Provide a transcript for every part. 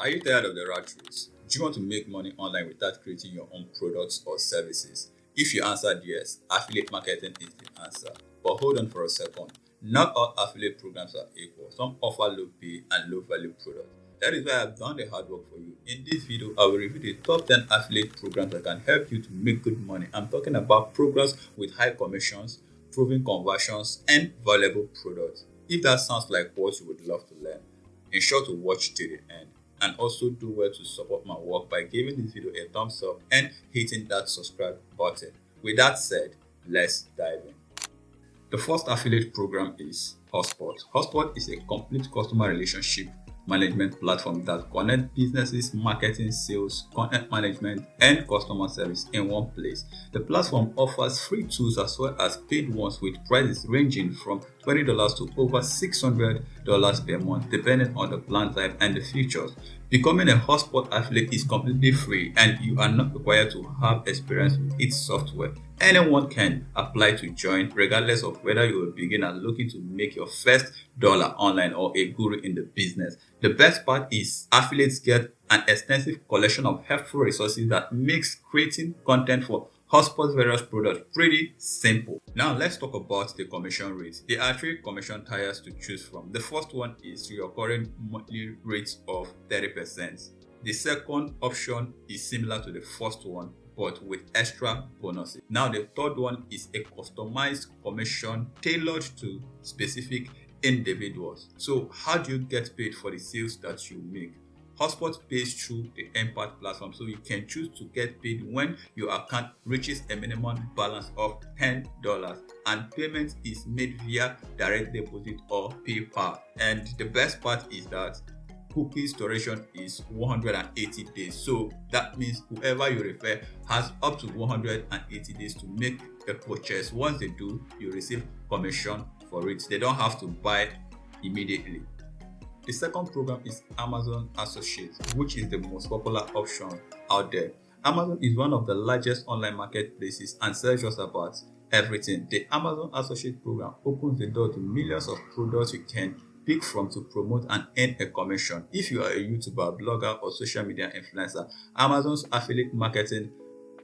Are you tired of the rat race? Do you want to make money online without creating your own products or services? If you answered yes, affiliate marketing is the answer. But hold on for a second. Not all affiliate programs are equal. Some offer low pay and low value products. That is why I've done the hard work for you. In this video, I will review the top 10 affiliate programs that can help you to make good money. I'm talking about programs with high commissions, proven conversions, and valuable products. If that sounds like what you would love to learn, ensure to watch till the end. And also do well to support my work by giving this video a thumbs up and hitting that subscribe button. With that said, let's dive in. The first affiliate program is Hotspot. Hotspot is a complete customer relationship management platform that connects businesses, marketing, sales, content management, and customer service in one place. The platform offers free tools as well as paid ones with prices ranging from $20 to over $600 per month depending on the plan type and the features. Becoming a Hotspot affiliate is completely free and you are not required to have experience with its software. Anyone can apply to join regardless of whether you are a beginner looking to make your first dollar online or a guru in the business. The best part is affiliates get an extensive collection of helpful resources that makes creating content for Hotspot's various products pretty simple. Now let's talk about the commission rates. There are three commission tiers to choose from. The first one is your current monthly rate of 30%. The second option is similar to the first one but with extra bonuses. Now the third one is a customized commission tailored to specific individuals. So how do you get paid for the sales that you make? Hotspot pays through the Empath platform, so you can choose to get paid when your account reaches a minimum balance of $10 and payment is made via direct deposit or PayPal. And the best part is that cookies duration is 180 days. So that means whoever you refer has up to 180 days to make a purchase. Once they do, you receive commission for it. They don't have to buy immediately. The second program is Amazon Associates, which is the most popular option out there. Amazon is one of the largest online marketplaces and sells just about everything. The Amazon Associate program opens the door to millions of products you can pick from to promote and earn a commission. If you are a YouTuber, blogger, or social media influencer, Amazon's affiliate marketing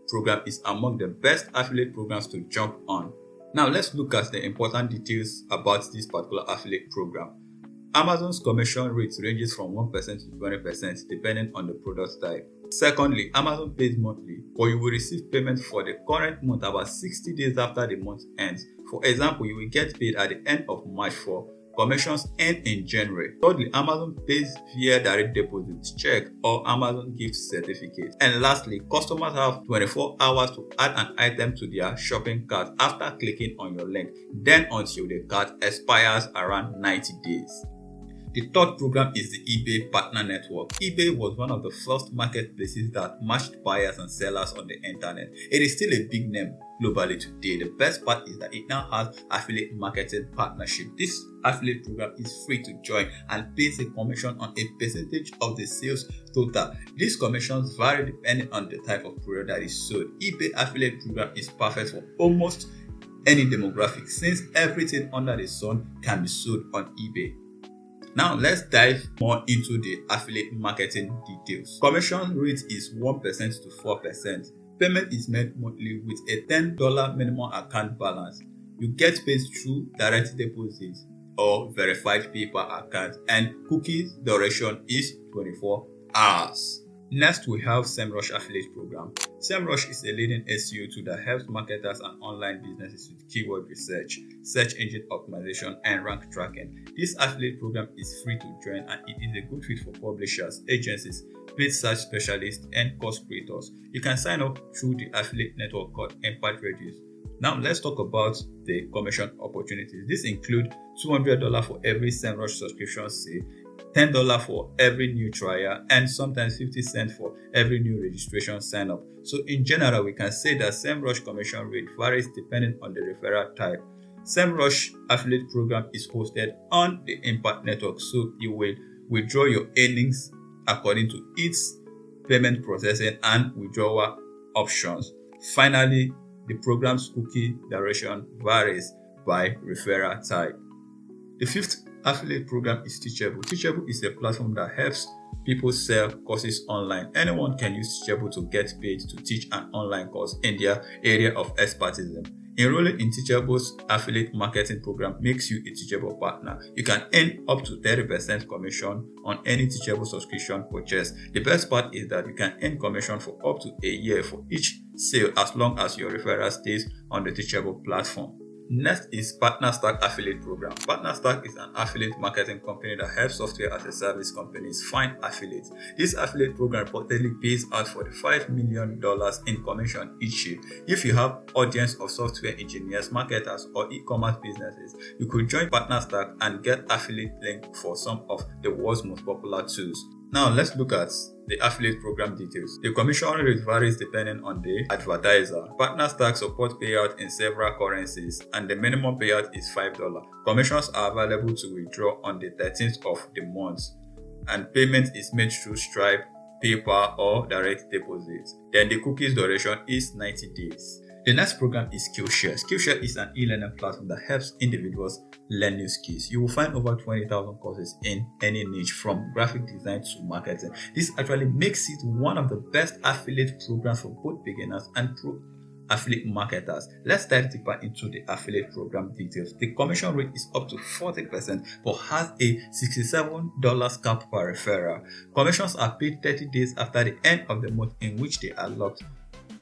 program is among the best affiliate programs to jump on. Now let's look at the important details about this particular affiliate program. Amazon's commission rate ranges from 1% to 20% depending on the product type. Secondly, Amazon pays monthly, but you will receive payment for the current month about 60 days after the month ends. For example, you will get paid at the end of March for commissions earned in January. Thirdly, Amazon pays via direct deposit, check, or Amazon gift certificate. And lastly, customers have 24 hours to add an item to their shopping cart after clicking on your link, then until the cart expires around 90 days. The third program is the eBay Partner Network. eBay was one of the first marketplaces that matched buyers and sellers on the internet. It is still a big name globally today. The best part is that it now has affiliate marketing partnership. This affiliate program is free to join and pays a commission on a percentage of the sales total. These commissions vary depending on the type of product that is sold. eBay affiliate program is perfect for almost any demographic since everything under the sun can be sold on eBay. Now let's dive more into the affiliate marketing details. Commission rate is 1% to 4%. Payment is made monthly with a $10 minimum account balance. You get paid through direct deposit or verified PayPal account, and cookie duration is 24 hours. Next, we have SEMrush affiliate program. SEMrush is a leading SEO tool that helps marketers and online businesses with keyword research, search engine optimization, and rank tracking. This affiliate program is free to join and it is a good fit for publishers, agencies, paid search specialists, and course creators. You can sign up through the affiliate network called Empath Reduce. Now let's talk about the commission opportunities. This includes $200 for every SEMrush subscription sale, $10 for every new trial, and sometimes 50 cents for every new registration sign up. So in general, we can say that SEMrush commission rate varies depending on the referral type. SEMrush affiliate program is hosted on the Empath network, so you will withdraw your earnings according to its payment processing and withdrawal options. Finally, the program's cookie duration varies by referral type. The fifth affiliate program is Teachable. Teachable is a platform that helps people sell courses online. Anyone can use Teachable to get paid to teach an online course in their area of expertise. Enrolling in Teachable's affiliate marketing program makes you a Teachable partner. You can earn up to 30% commission on any Teachable subscription purchase. The best part is that you can earn commission for up to a year for each sale as long as your referral stays on the Teachable platform. Next is PartnerStack Affiliate Program. PartnerStack is an affiliate marketing company that helps software as a service companies find affiliates. This affiliate program reportedly pays out $45 million in commission each year. If you have audience of software engineers, marketers, or e-commerce businesses, you could join PartnerStack and get affiliate link for some of the world's most popular tools. Now let's look at the affiliate program details. The commission rate varies depending on the advertiser. PartnerStack support payout in several currencies and the minimum payout is $5. Commissions are available to withdraw on the 13th of the month and payment is made through Stripe, PayPal or direct deposit. Then the cookies duration is 90 days. The next program is Skillshare. Skillshare is an e-learning platform that helps individuals learn new skills. You will find over 20,000 courses in any niche from graphic design to marketing. This actually makes it one of the best affiliate programs for both beginners and pro affiliate marketers. Let's dive deeper into the affiliate program details. The commission rate is up to 40% but has a $67 cap per referral. Commissions are paid 30 days after the end of the month in which they are locked.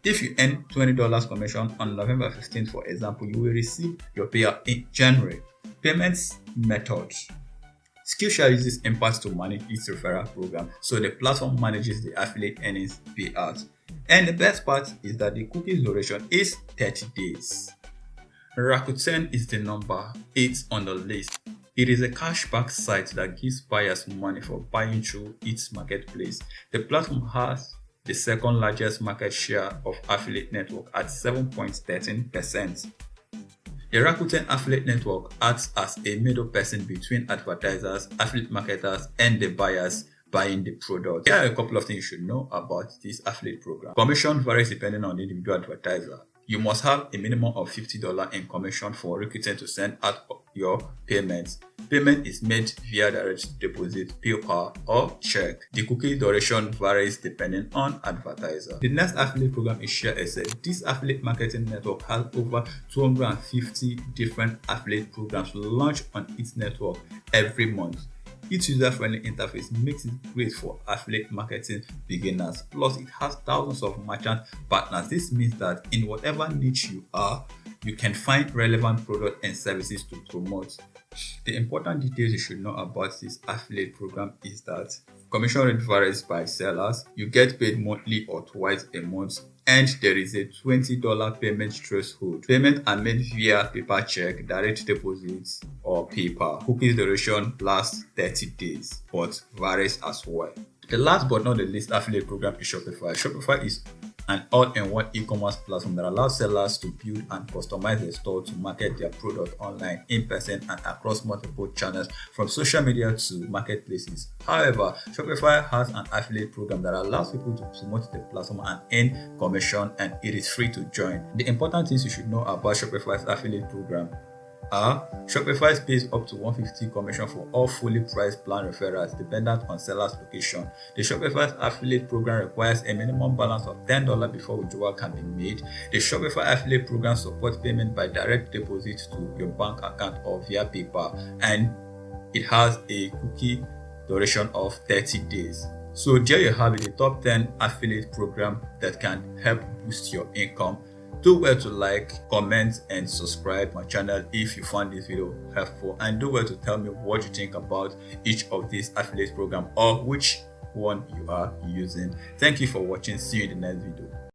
If you earn $20 commission on November 15th, for example, you will receive your payout in January. Payments method. Skillshare uses Impact to manage its referral program, so the platform manages the affiliate earnings payout. And the best part is that the cookies duration is 30 days. Rakuten is the number 8 on the list. It is a cashback site that gives buyers money for buying through its marketplace. The platform has the second largest market share of affiliate network at 7.13%. The Rakuten Affiliate Network acts as a middle person between advertisers, affiliate marketers, and the buyers buying the product. Here are a couple of things you should know about this affiliate program. Commission varies depending on the individual advertiser. You must have a minimum of $50 in commission for Rakuten to send out your payments. Payment is made via direct deposit, PayPal, or check. The cookie duration varies depending on advertiser. The next affiliate program is ShareAsset. This affiliate marketing network has over 250 different affiliate programs launched on its network every month. Its user-friendly interface makes it great for affiliate marketing beginners. Plus, it has thousands of merchant partners. This means that in whatever niche you are, you can find relevant products and services to promote. The important details you should know about this affiliate program is that commission rate varies by sellers. You get paid monthly or twice a month, and there is a $20 payment threshold. Payments are made via paper check, direct deposits, or PayPal. Cookies duration lasts 30 days, but varies as well. The last but not the least affiliate program is Shopify. Shopify is an all-in-one e-commerce platform that allows sellers to build and customize their store to market their product online, in person, and across multiple channels from social media to marketplaces. However, Shopify has an affiliate program that allows people to promote the platform and earn commission, and it is free to join. The important things you should know about Shopify's affiliate program are Shopify pays up to $150 commission for all fully priced plan referrals dependent on seller's location. The Shopify affiliate program requires a minimum balance of $10 before withdrawal can be made. The Shopify affiliate program supports payment by direct deposit to your bank account or via PayPal, and it has a cookie duration of 30 days. So there you have it, the top 10 affiliate program that can help boost your income. Do well to like, comment, and subscribe my channel if you found this video helpful, and do well to tell me what you think about each of these affiliate program or which one you are using. Thank you for watching. See you in the next video.